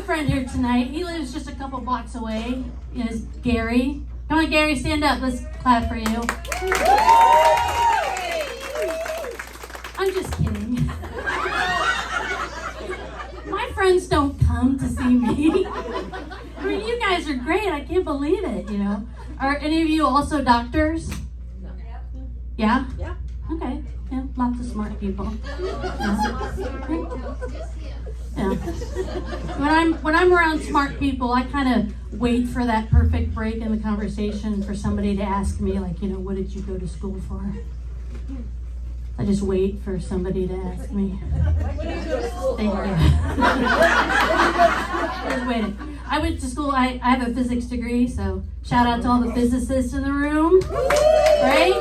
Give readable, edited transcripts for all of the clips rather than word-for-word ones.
friend here tonight. He lives just a couple blocks away. Is Gary. Come on, Gary, stand up. Let's clap for you. I'm just kidding. My friends don't come to see me. I mean, you guys are great. I can't believe it, you know. Are any of you also doctors? Yeah? Yeah. Okay. Yeah, lots of smart people. Yeah. When I'm around smart people, I kind of wait for that perfect break in the conversation for somebody to ask me, like, you know, what did you go to school for? I just wait for somebody to ask me. What do you go to school Thank for? you. Just waiting. I went to school. I have a physics degree, so shout out to all the physicists in the room. Right?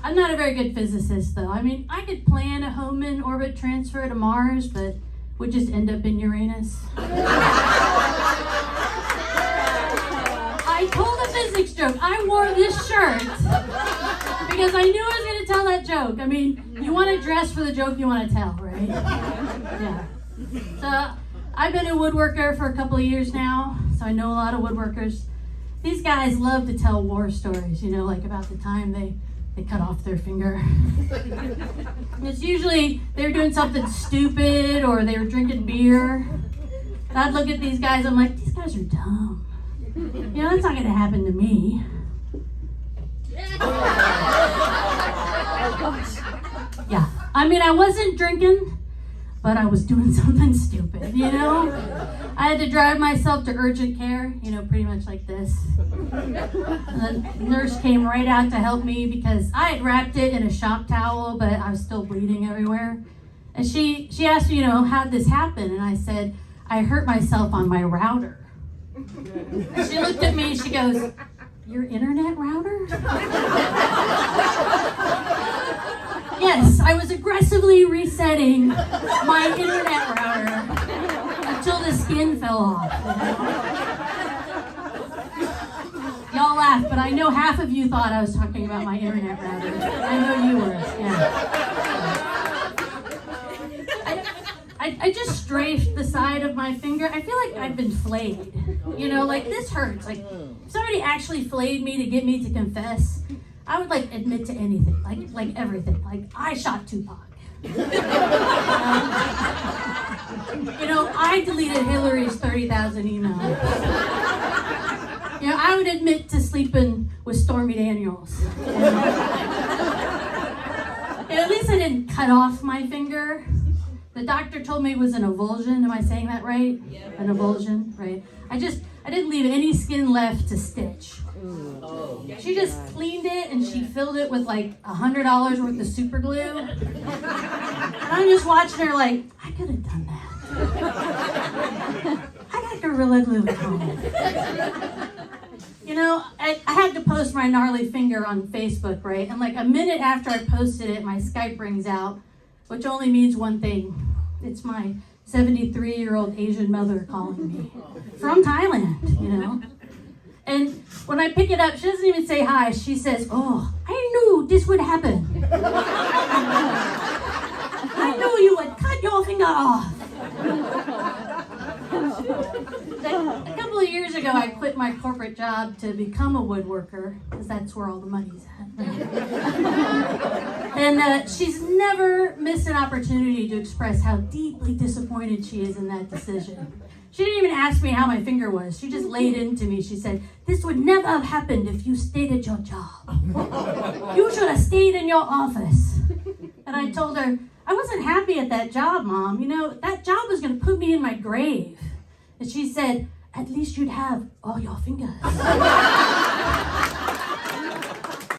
I'm not a very good physicist, though. I mean, I could plan a home in orbit transfer to Mars, but would just end up in Uranus. I told a physics joke. I wore this shirt because I knew I was going to tell that joke. I mean, you want to dress for the joke you want to tell, right? Yeah. So I've been a woodworker for a couple of years now, so I know a lot of woodworkers. These guys love to tell war stories, you know, like about the time they cut off their finger. And it's usually they were doing something stupid or they were drinking beer. And I'd look at these guys, I'm like, these guys are dumb. You know, that's not gonna happen to me. Yeah, I mean, I wasn't drinking, but I was doing something stupid, you know? I had to drive myself to urgent care, you know, pretty much like this. And the nurse came right out to help me because I had wrapped it in a shop towel, but I was still bleeding everywhere. And she asked me, you know, how'd this happen? And I said, I hurt myself on my router. And she looked at me, she goes, your internet router? Yes, I was aggressively resetting my internet router until the skin fell off. Y'all laugh, but I know half of you thought I was talking about my internet router. I know you were, yeah. I just strafed the side of my finger. I feel like I've been flayed. You know, like this hurts. Like if somebody actually flayed me to get me to confess, I would like admit to anything, like everything. Like I shot Tupac. You know, I deleted Hillary's 30,000 emails. You know, I would admit to sleeping with Stormy Daniels. And at least I didn't cut off my finger. The doctor told me it was an avulsion. Am I saying that right? Yeah. An avulsion, right? I didn't leave any skin left to stitch. Oh. She just cleaned it and she filled it with like $100 worth of super glue. And I'm just watching her like, I could have done that. I got Gorilla Glue at home. You know, I had to post my gnarly finger on Facebook, right? And like a minute after I posted it, my Skype rings out, which only means one thing. It's my 73-year-old Asian mother calling me from Thailand, you know? And when I pick it up, she doesn't even say hi. She says, oh, I knew this would happen. I knew you would cut your finger off. A couple of years ago, I quit my corporate job to become a woodworker, because that's where all the money's at. And she's never missed an opportunity to express how deeply disappointed she is in that decision. She didn't even ask me how my finger was. She just laid into me. She said, this would never have happened if you stayed at your job. You should have stayed in your office. And I told her, I wasn't happy at that job, Mom. You know, that job was going to put me in my grave. And she said, at least you'd have all your fingers.